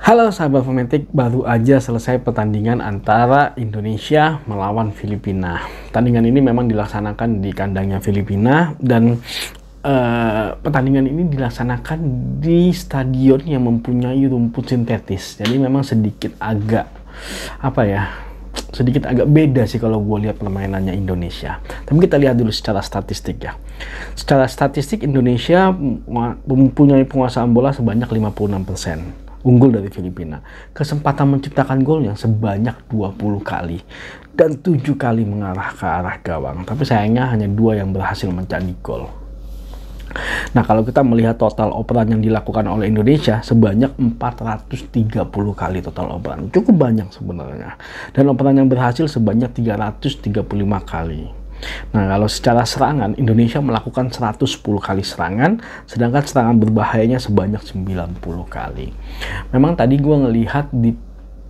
Halo sahabat Fanatik, baru aja selesai pertandingan antara Indonesia melawan Filipina. Pertandingan ini memang dilaksanakan di kandangnya Filipina dan pertandingan ini dilaksanakan di stadion yang mempunyai rumput sintetis. Jadi memang sedikit agak agak beda sih kalau gue lihat permainannya Indonesia. Tapi kita lihat dulu secara statistik ya. Secara statistik Indonesia mempunyai penguasaan bola sebanyak 56%. Unggul dari Filipina. Kesempatan menciptakan golnya sebanyak 20 kali dan 7 kali mengarah ke arah gawang. Tapi sayangnya hanya 2 yang berhasil menjadi gol. Nah, kalau kita melihat total operan yang dilakukan oleh Indonesia sebanyak 430 kali total operan. Cukup banyak sebenarnya. Dan operan yang berhasil sebanyak 335 kali. Nah, kalau secara serangan, Indonesia melakukan 110 kali serangan, sedangkan serangan berbahayanya sebanyak 90 kali. Memang tadi gue ngelihat di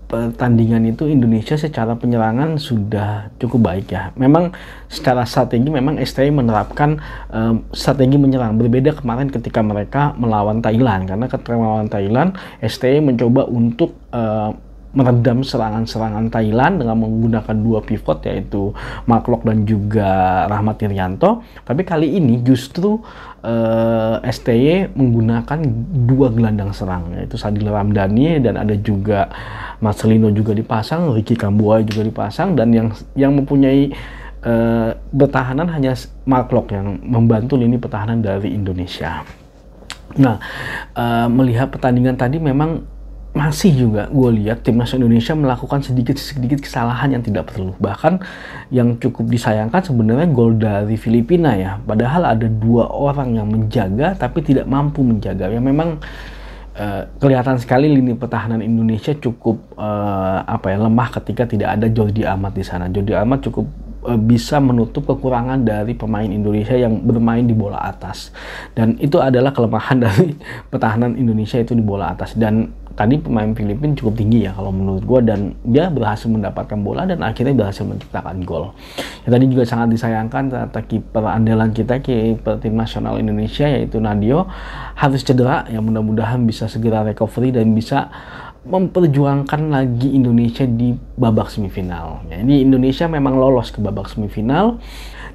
pertandingan itu Indonesia secara penyerangan sudah cukup baik ya. Memang secara strategi memang STI menerapkan strategi menyerang. Berbeda kemarin ketika mereka melawan Thailand. Karena ketika melawan Thailand, STI mencoba untuk meredam serangan-serangan Thailand dengan menggunakan 2 pivot yaitu Mark Locke dan juga Rahmat Irianto. Tapi kali ini justru STY menggunakan 2 gelandang serang yaitu Sadil Ramdhani dan ada juga Marcelino juga dipasang, Ricky Kambuaya juga dipasang, dan yang mempunyai pertahanan hanya Mark Locke yang membantu lini pertahanan dari Indonesia. Nah, melihat pertandingan tadi memang masih juga gue lihat timnas Indonesia melakukan sedikit kesalahan yang tidak perlu. Bahkan yang cukup disayangkan sebenarnya gol dari Filipina ya. Padahal ada 2 orang yang menjaga tapi tidak mampu menjaga. Ya memang kelihatan sekali lini pertahanan Indonesia cukup lemah ketika tidak ada Jordi Amat di sana. Jordi Amat cukup bisa menutup kekurangan dari pemain Indonesia yang bermain di bola atas. Dan itu adalah kelemahan dari pertahanan Indonesia itu di bola atas. Dan tadi pemain Filipina cukup tinggi ya kalau menurut gue, dan dia berhasil mendapatkan bola dan akhirnya berhasil menciptakan gol. Ya, tadi juga sangat disayangkan ternyata kiper andalan kita, kiper tim nasional Indonesia yaitu Nadio harus cedera. Ya mudah-mudahan bisa segera recovery dan bisa memperjuangkan lagi Indonesia di babak semifinal. Jadi Indonesia memang lolos ke babak semifinal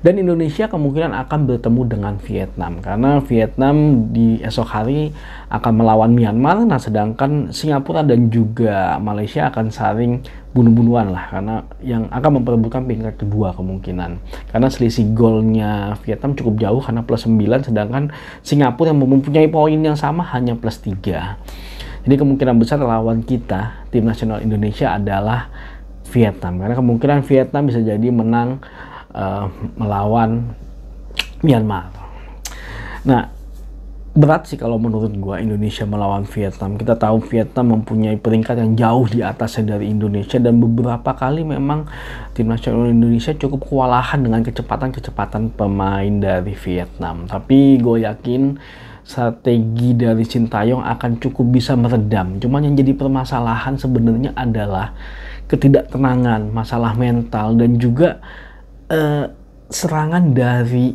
dan Indonesia kemungkinan akan bertemu dengan Vietnam karena Vietnam di esok hari akan melawan Myanmar. Nah, sedangkan Singapura dan juga Malaysia akan saling bunuh-bunuhan lah karena yang akan memperebutkan peringkat kedua kemungkinan. Karena selisih golnya Vietnam cukup jauh karena +9, sedangkan Singapura yang mempunyai poin yang sama hanya +3. Jadi kemungkinan besar lawan kita, tim nasional Indonesia adalah Vietnam. Karena kemungkinan Vietnam bisa jadi menang melawan Myanmar. Nah, berat sih kalau menurut gua Indonesia melawan Vietnam. Kita tahu Vietnam mempunyai peringkat yang jauh di atasnya dari Indonesia dan beberapa kali memang tim nasional Indonesia cukup kewalahan dengan kecepatan pemain dari Vietnam. Tapi gue yakin strategi dari Sintayong akan cukup bisa meredam. Cuman yang jadi permasalahan sebenarnya adalah ketidaktenangan, masalah mental, dan juga serangan dari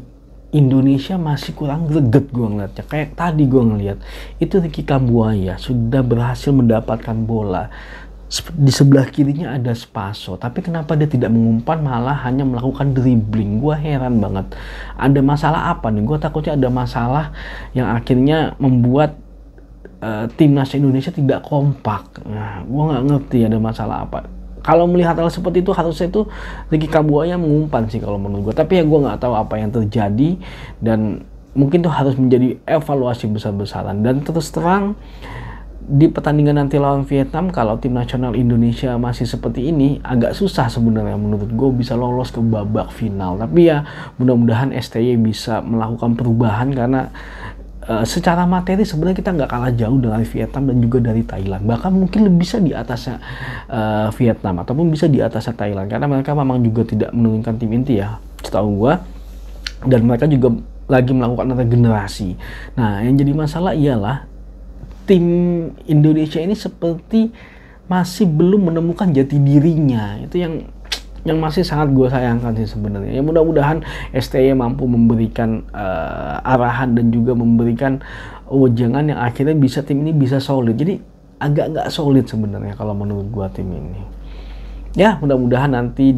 Indonesia masih kurang greget gue ngeliatnya. Kayak tadi gue ngeliat itu Ricky Kambuaya sudah berhasil mendapatkan bola, di sebelah kirinya ada Spaso, tapi kenapa dia tidak mengumpan, malah hanya melakukan dribbling. Gue heran banget, ada masalah apa nih? Gue takutnya ada masalah yang akhirnya membuat timnas Indonesia tidak kompak. Nah, gue nggak ngerti ada masalah apa. Kalau melihat hal seperti itu harusnya itu Ricky Kambuaya mengumpan sih kalau menurut gue. Tapi ya gue nggak tahu apa yang terjadi dan mungkin itu harus menjadi evaluasi besar-besaran. Dan terus terang di pertandingan nanti lawan Vietnam, kalau tim nasional Indonesia masih seperti ini agak susah sebenarnya menurut gue bisa lolos ke babak final. Tapi ya mudah-mudahan STY bisa melakukan perubahan karena secara materi sebenarnya kita nggak kalah jauh dari Vietnam dan juga dari Thailand, bahkan mungkin lebih bisa di atasnya Vietnam ataupun bisa di atasnya Thailand karena mereka memang juga tidak menurunkan tim inti ya setahu gua, dan mereka juga lagi melakukan regenerasi. Nah, yang jadi masalah ialah tim Indonesia ini seperti masih belum menemukan jati dirinya. Itu yang masih sangat gue sayangkan sih sebenarnya. Ya mudah-mudahan STY mampu memberikan arahan dan juga memberikan wejangan yang akhirnya bisa tim ini bisa solid. Jadi agak nggak solid sebenarnya kalau menurut gua tim ini. Ya mudah-mudahan nanti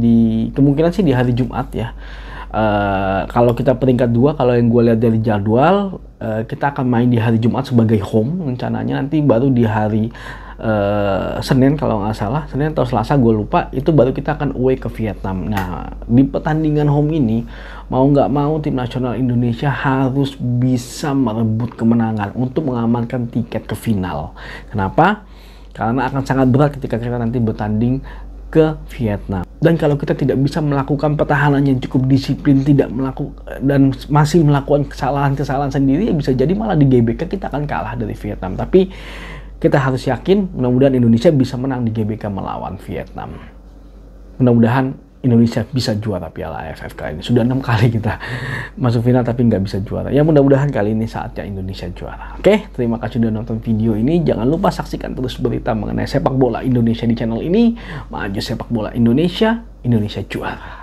kemungkinan sih di hari Jumat ya. Kalau kita peringkat 2, kalau yang gue lihat dari jadwal, kita akan main di hari Jumat sebagai home rencananya, nanti baru di hari Senin kalau nggak salah, Senin atau Selasa gue lupa, itu baru kita akan away ke Vietnam. Nah, di pertandingan home ini, mau nggak mau tim nasional Indonesia harus bisa merebut kemenangan untuk mengamankan tiket ke final. Kenapa? Karena akan sangat berat ketika kita nanti bertanding ke Vietnam. Dan kalau kita tidak bisa melakukan pertahanan yang cukup disiplin, tidak melakukan dan masih melakukan kesalahan-kesalahan sendiri, ya bisa jadi malah di GBK kita akan kalah dari Vietnam. Tapi kita harus yakin, mudah-mudahan Indonesia bisa menang di GBK melawan Vietnam. Mudah-mudahan Indonesia bisa juara Piala AFF kali ini. Sudah 6 kali kita masuk final tapi nggak bisa juara. Ya mudah-mudahan kali ini saatnya Indonesia juara. Oke, terima kasih sudah nonton video ini. Jangan lupa saksikan terus berita mengenai sepak bola Indonesia di channel ini. Maju sepak bola Indonesia, Indonesia juara.